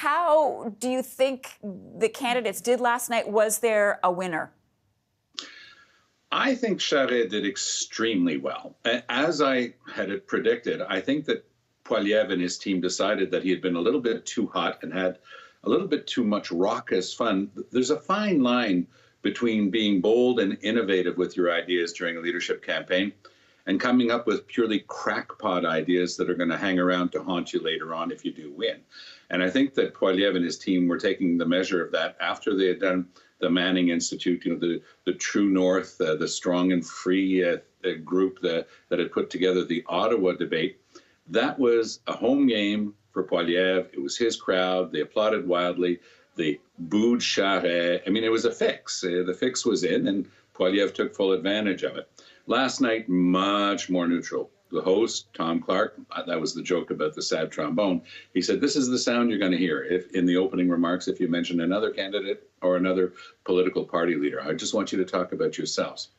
How do you think the candidates did last night? Was there a winner? I think Charest did extremely well. As I had predicted, I think that Poilievre and his team decided that he had been a little bit too hot and had a little bit too much raucous fun. There's a fine line between being bold and innovative with your ideas during a leadership campaign and coming up with purely crackpot ideas that are going to hang around to haunt you later on if you do win. And I think that Poilievre and his team were taking the measure of that after they had done the Manning Institute, the True North, the Strong and Free group that had put together the Ottawa debate. That was a home game for Poilievre. It was his crowd. They applauded wildly. They booed Charest. I mean, it was a fix. The fix was in, and Poilievre took full advantage of it. Last night, much more neutral. The host, Tom Clark, that was the joke about the sad trombone. He said, this is the sound you're going to hear if in the opening remarks if you mention another candidate or another political party leader. I just want you to talk about yourselves.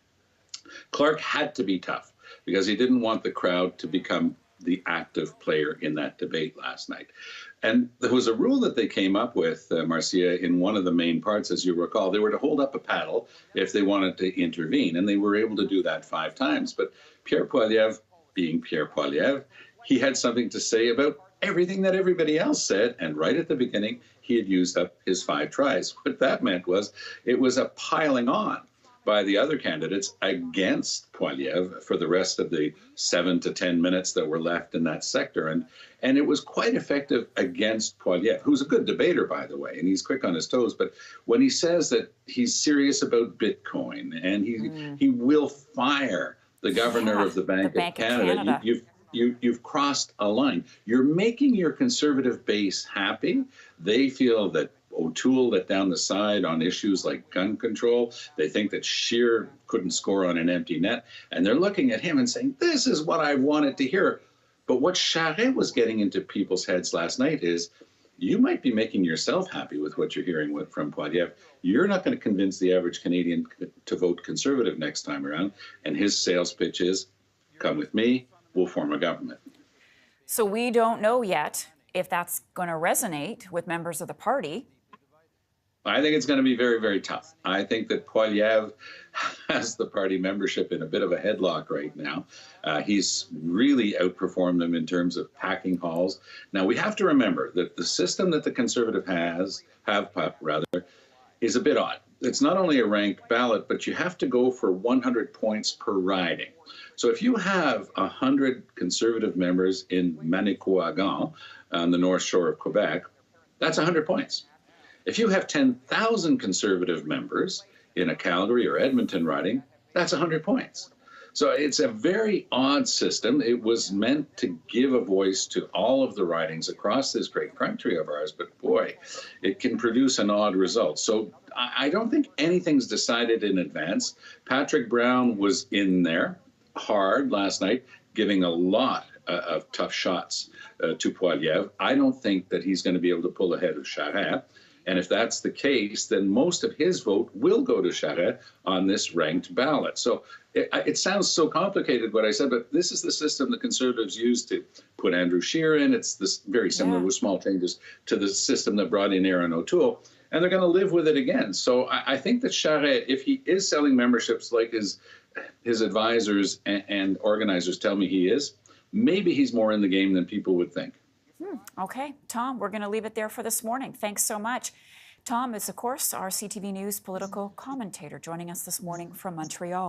Clark had to be tough because he didn't want the crowd to become the active player in that debate last night. And there was a rule that they came up with, Marcia, in one of the main parts, as you recall. They were to hold up a paddle if they wanted to intervene, and they were able to do that 5 times. But Pierre Poilievre, being Pierre Poilievre, he had something to say about everything that everybody else said, and right at the beginning, he had used up his 5 tries. What that meant was it was a piling on by the other candidates against Poilievre for the rest of the 7 to 10 minutes that were left in that sector. And it was quite effective against Poilievre, who's a good debater, by the way, and he's quick on his toes. But when he says that he's serious about Bitcoin and he will fire the governor of the Bank of Canada, you've crossed a line. You're making your conservative base happy. They feel that O'Toole let down the side on issues like gun control. They think that Scheer couldn't score on an empty net. And they're looking at him and saying, this is what I wanted to hear. But what Charest was getting into people's heads last night is, you might be making yourself happy with what you're hearing from Poilievre. You're not going to convince the average Canadian to vote Conservative next time around. And his sales pitch is, come with me, we'll form a government. So we don't know yet if that's going to resonate with members of the party. I think it's going to be very, very tough. I think that Poilievre has the party membership in a bit of a headlock right now. He's really outperformed them in terms of packing halls. Now, we have to remember that the system that the Conservative have is a bit odd. It's not only a ranked ballot, but you have to go for 100 points per riding. So if you have 100 Conservative members in Manicouagan on the North Shore of Quebec, that's 100 points. If you have 10,000 Conservative members in a Calgary or Edmonton riding, that's 100 points. So it's a very odd system. It was meant to give a voice to all of the ridings across this great country of ours, but boy, it can produce an odd result. So I don't think anything's decided in advance. Patrick Brown was in there hard last night, giving a lot of tough shots to Poilievre. I don't think that he's going to be able to pull ahead of Charest. And if that's the case, then most of his vote will go to Charest on this ranked ballot. So it sounds so complicated what I said, but this is the system the Conservatives used to put Andrew Scheer in. It's this very similar with small changes to the system that brought in Aaron O'Toole. And they're going to live with it again. So I think that Charest, if he is selling memberships like his advisors and organizers tell me he is, maybe he's more in the game than people would think. Okay, Tom, we're going to leave it there for this morning. Thanks so much. Tom is, of course, our CTV News political commentator joining us this morning from Montreal.